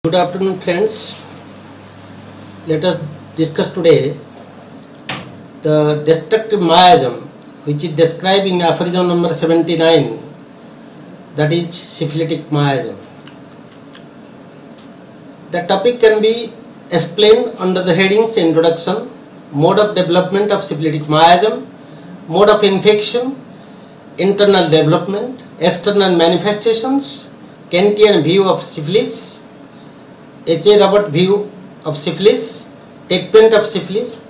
Good afternoon, friends. Let us discuss today the destructive miasm, which is described in aphorism number 79, that is syphilitic miasm. The topic can be explained under the headings: introduction, mode of development of syphilitic miasm, mode of infection, internal development, external manifestations, Kantian view of syphilis, H.A. Robert view of syphilis, treatment of syphilis,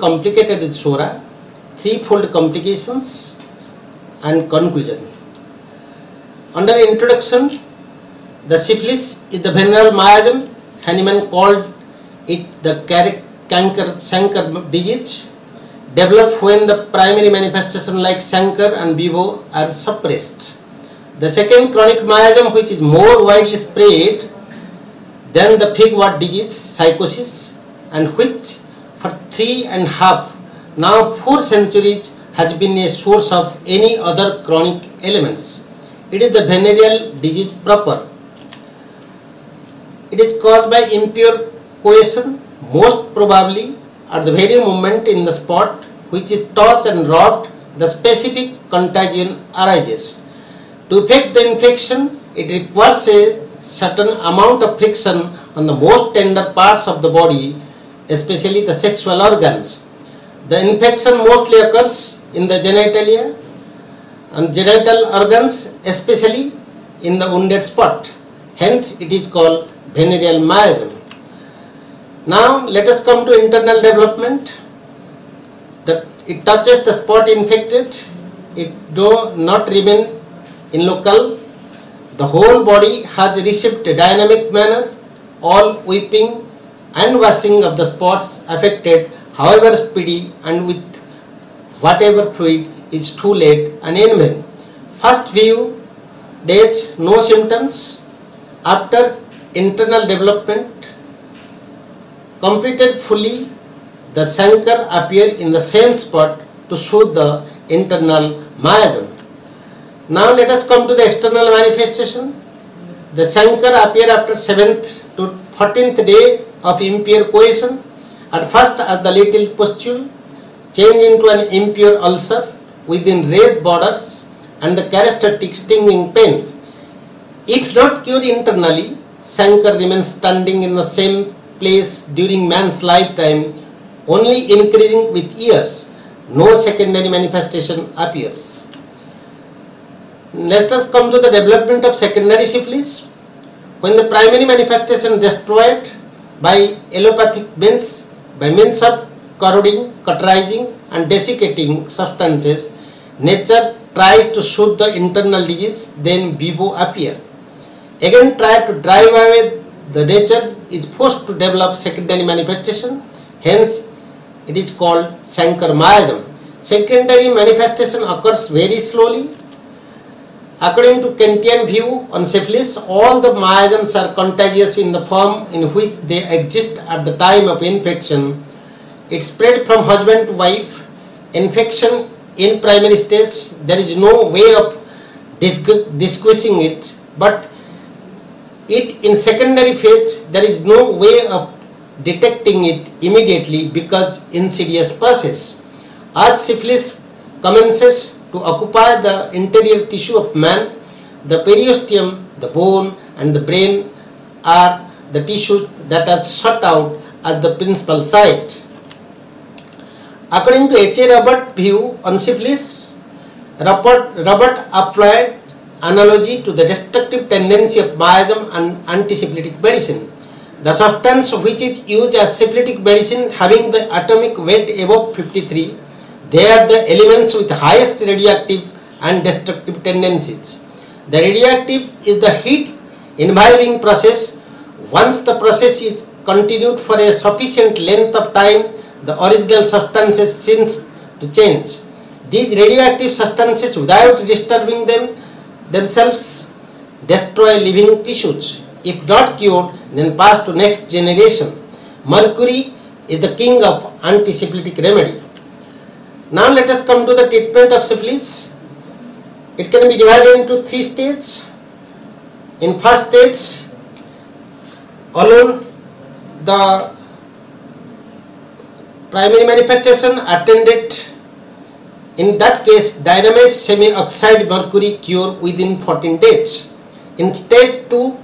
complicated with SORA, threefold complications, and conclusion. Under introduction, the syphilis is the venereal miasm. Hahnemann called it the canker disease, developed when the primary manifestation like chancre and BIVO are suppressed. The second chronic miasm, which is more widely spread than the fig wort disease, psychosis, and which for 4 centuries has been a source of any other chronic ailments. It is the venereal disease proper. It is caused by impure cohesion, most probably at the very moment in the spot which is touched and rubbed, the specific contagion arises. To effect the infection, it requires a certain amount of friction on the most tender parts of the body, especially the sexual organs. The infection mostly occurs in the genitalia and genital organs, especially in the wounded spot. Hence, it is called venereal miasm. Now, let us come to internal development. It touches the spot infected. It do not remain in local. The whole body has received a dynamic manner. All wiping and washing of the spots affected, however speedy and with whatever fluid, is too late and in vain. First few days, no symptoms. After internal development completed fully, the chancre appear in the same spot to soothe the internal miasm. Now let us come to the external manifestation. The chancre appear after 7th to 14th day of impure cohesion, at first as the little pustule, change into an impure ulcer within raised borders and the characteristic stinging pain. If not cured internally, chancre remains standing in the same place during man's lifetime, only increasing with years. No secondary manifestation appears. Let us come to the development of secondary syphilis. When the primary manifestation destroyed by allopathic means, by means of corroding, cauterizing, and desiccating substances, nature tries to soothe the internal disease, then BIVO appear. Again try to drive away the nature is forced to develop secondary manifestation, hence it is called chancre miasm. Secondary manifestation occurs very slowly. According to Kantian view on syphilis, all the miasms are contagious in the form in which they exist at the time of infection. It spread from husband to wife. Infection in primary stage, there is no way of distinguishing it, but it in secondary phase, there is no way of detecting it immediately because insidious process. As syphilis commences to occupy the interior tissue of man, the periosteum, the bone, and the brain are the tissues that are shut out at the principal site. According to H.A. Robert view on syphilis, Robert applied analogy to the destructive tendency of miasm and antisyphilitic medicine. The substance which is used as syphilitic medicine having the atomic weight above 53, they are the elements with highest radioactive and destructive tendencies. The radioactive is the heat imbibing process. Once the process is continued for a sufficient length of time, the original substances cease to change. These radioactive substances, without disturbing themselves, destroy living tissues. If not cured, then pass to next generation. Mercury is the king of antisyphilitic remedy. Now let us come to the treatment of syphilis. It can be divided into 3 stages. In first stage, alone the primary manifestation attended. In that case, dynamite semi-oxide mercury cure within 14 days. In stage 2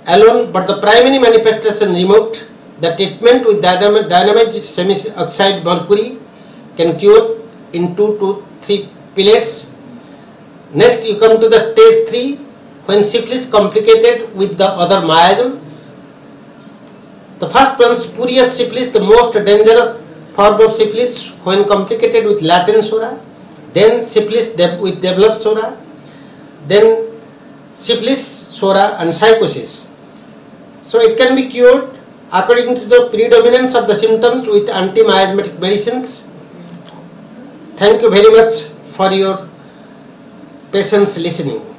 alone, but the primary manifestation removed, the treatment with dynamite semi-oxide mercury can cure in 2 to 3 periods. Next, you come to the stage 3, when syphilis complicated with the other miasm. The first one, spurious syphilis, the most dangerous form of syphilis when complicated with latent sora, then syphilis with developed sora, then syphilis, sora and psychosis. So it can be cured according to the predominance of the symptoms with anti-miasmatic medicines. Thank you very much for your patience listening.